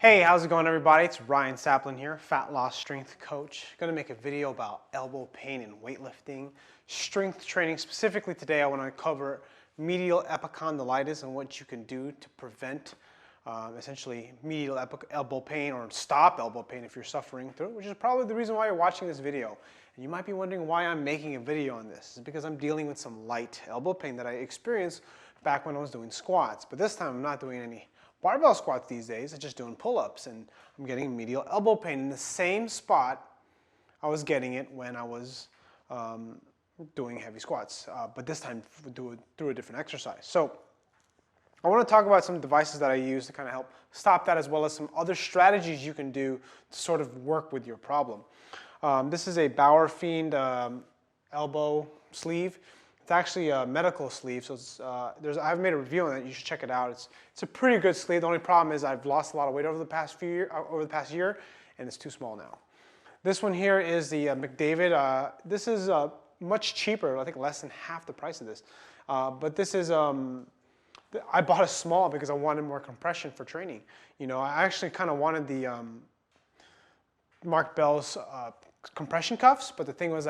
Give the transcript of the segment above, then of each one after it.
Hey, how's it going everybody? It's Ryan Saplin here, fat loss strength coach. Gonna make a video about elbow pain and weightlifting, strength training. Specifically today I want to cover medial epicondylitis and what you can do to prevent essentially medial elbow pain or stop elbow pain if you're suffering through it, which is probably the reason why you're watching this video. And you might be wondering why I'm making a video on this. It's because I'm dealing with some light elbow pain that I experienced back when I was doing squats. But this time I'm not doing any barbell squats these days. I'm just doing pull-ups, and I'm getting medial elbow pain in the same spot I was getting it when I was doing heavy squats, but this time through a different exercise. So I want to talk about some devices that I use to kind of help stop that, as well as some other strategies you can do to sort of work with your problem. This is a Bauerfeind elbow sleeve. It's actually a medical sleeve, so it's, I've made a review on it. You should check it out. It's a pretty good sleeve. The only problem is I've lost a lot of weight over the past year, and it's too small now. This one here is the Mcdavid. This is much cheaper. I think less than half the price of this. But this is I bought a small because I wanted more compression for training. You know, I actually kind of wanted the Mark Bell's compression cuffs, but the thing was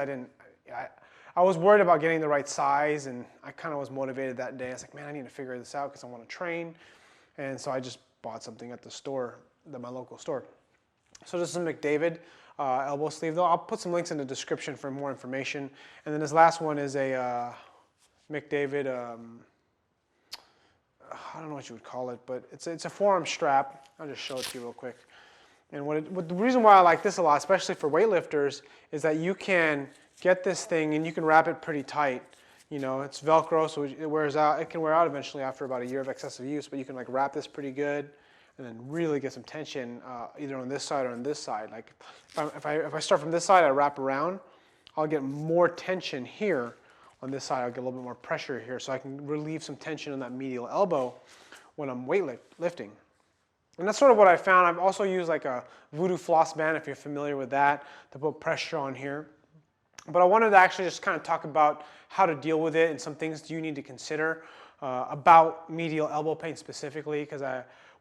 I was worried about getting the right size, and I kind of was motivated that day. I was like, man, I need to figure this out because I want to train. And so I just bought something at the store, my local store. So this is a Mcdavid elbow sleeve, though. I'll put some links in the description for more information. And then this last one is a Mcdavid, I don't know what you would call it, but it's a forearm strap. I'll just show it to you real quick. And the reason why I like this a lot, especially for weightlifters, is that you can get this thing and you can wrap it pretty tight. You know, it's Velcro, so it wears out. It can wear out eventually after about a year of excessive use, but you can like wrap this pretty good and then really get some tension either on this side or on this side. Like if I start from this side, I wrap around, I'll get more tension here. On this side, I'll get a little bit more pressure here, so I can relieve some tension on that medial elbow when I'm weightlifting. And that's sort of what I found. I've also used like a voodoo floss band, if you're familiar with that, to put pressure on here. But I wanted to actually just kind of talk about how to deal with it and some things you need to consider about medial elbow pain specifically, because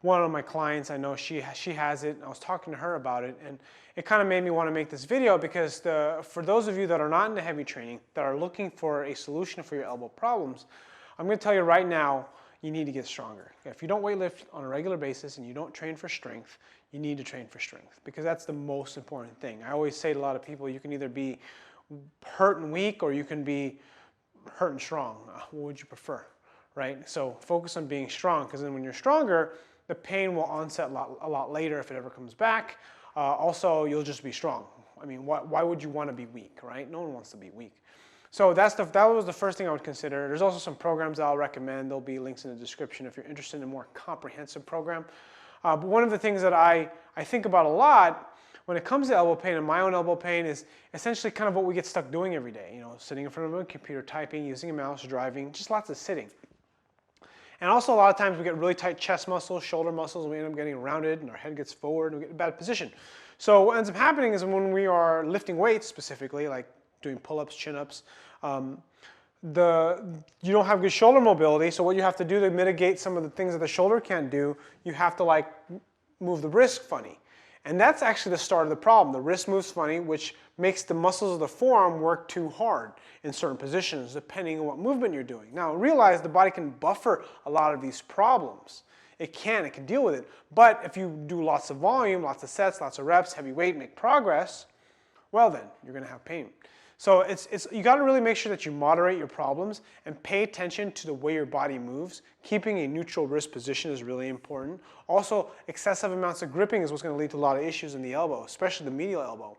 one of my clients, I know she has it, and I was talking to her about it, and it kind of made me want to make this video because for those of you that are not into heavy training, that are looking for a solution for your elbow problems, I'm going to tell you right now, you need to get stronger. If you don't weightlift on a regular basis and you don't train for strength, you need to train for strength, because that's the most important thing. I always say to a lot of people, you can either be hurt and weak, or you can be hurt and strong. What would you prefer, right? So focus on being strong, because then when you're stronger, the pain will onset a lot later if it ever comes back. Also, you'll just be strong. I mean, why would you want to be weak, right? No one wants to be weak. So that was the first thing I would consider. There's also some programs I'll recommend. There'll be links in the description if you're interested in a more comprehensive program. But one of the things that I think about a lot when it comes to elbow pain, and my own elbow pain, is essentially kind of what we get stuck doing every day. You know, sitting in front of a computer, typing, using a mouse, driving, just lots of sitting. And also a lot of times we get really tight chest muscles, shoulder muscles, and we end up getting rounded, and our head gets forward, and we get in a bad position. So what ends up happening is when we are lifting weights specifically, like doing pull-ups, chin-ups, you don't have good shoulder mobility, so what you have to do to mitigate some of the things that the shoulder can't do, you have to like move the wrist funny. And that's actually the start of the problem. The wrist moves funny, which makes the muscles of the forearm work too hard in certain positions, depending on what movement you're doing. Now, realize the body can buffer a lot of these problems. It can deal with it. But if you do lots of volume, lots of sets, lots of reps, heavy weight, make progress, well then, you're going to have pain. So you got to really make sure that you moderate your problems and pay attention to the way your body moves. Keeping a neutral wrist position is really important. Also, excessive amounts of gripping is what's going to lead to a lot of issues in the elbow, especially the medial elbow.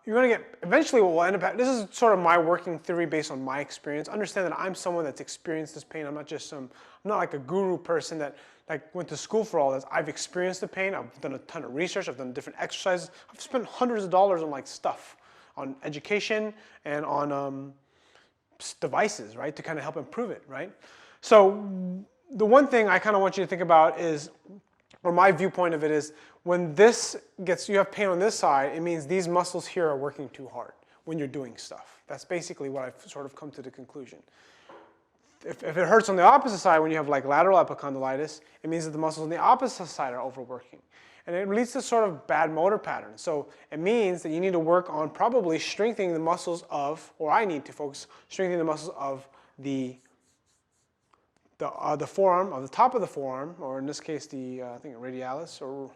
You're going to get, eventually what will end up, this is sort of my working theory based on my experience. Understand that I'm someone that's experienced this pain. I'm not like a guru person that like went to school for all this. I've experienced the pain. I've done a ton of research. I've done different exercises. I've spent hundreds of dollars on like stuff, on education and on devices, right, to kind of help improve it, right? So the one thing I kind of want you to think about is, or my viewpoint of it is, when you have pain on this side, it means these muscles here are working too hard when you're doing stuff. That's basically what I've sort of come to the conclusion. if it hurts on the opposite side when you have like lateral epicondylitis, it means that the muscles on the opposite side are overworking. And it leads to sort of bad motor patterns. So it means that you need to work on probably strengthening the muscles of, or I need to focus strengthening the muscles of the forearm, of the top of the forearm, or in this case the I think radialis or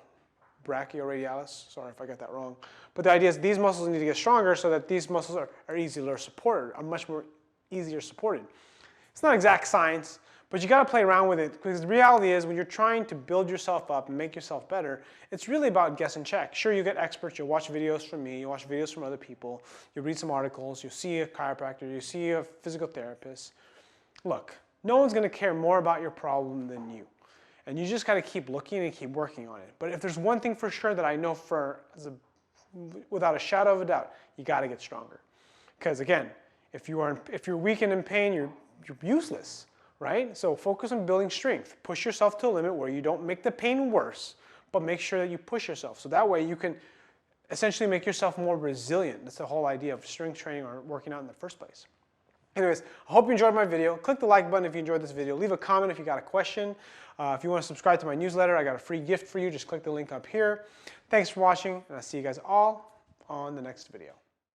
brachioradialis. Sorry if I got that wrong. But the idea is these muscles need to get stronger so that these muscles are easier supported, are much more easier supported. It's not exact science, but you got to play around with it, because the reality is when you're trying to build yourself up and make yourself better, it's really about guess and check. Sure, you get experts, you'll watch videos from me, you'll watch videos from other people, you'll read some articles, you'll see a chiropractor, you'll see a physical therapist. Look, no one's going to care more about your problem than you. And you just got to keep looking and keep working on it. But if there's one thing for sure that I know without a shadow of a doubt, you got to get stronger. Because again, if you're weak and in pain, you're useless, right? So focus on building strength. Push yourself to a limit where you don't make the pain worse, but make sure that you push yourself. So that way you can essentially make yourself more resilient. That's the whole idea of strength training or working out in the first place. Anyways, I hope you enjoyed my video. Click the like button if you enjoyed this video. Leave a comment if you got a question. If you want to subscribe to my newsletter, I got a free gift for you. Just click the link up here. Thanks for watching, and I'll see you guys all on the next video.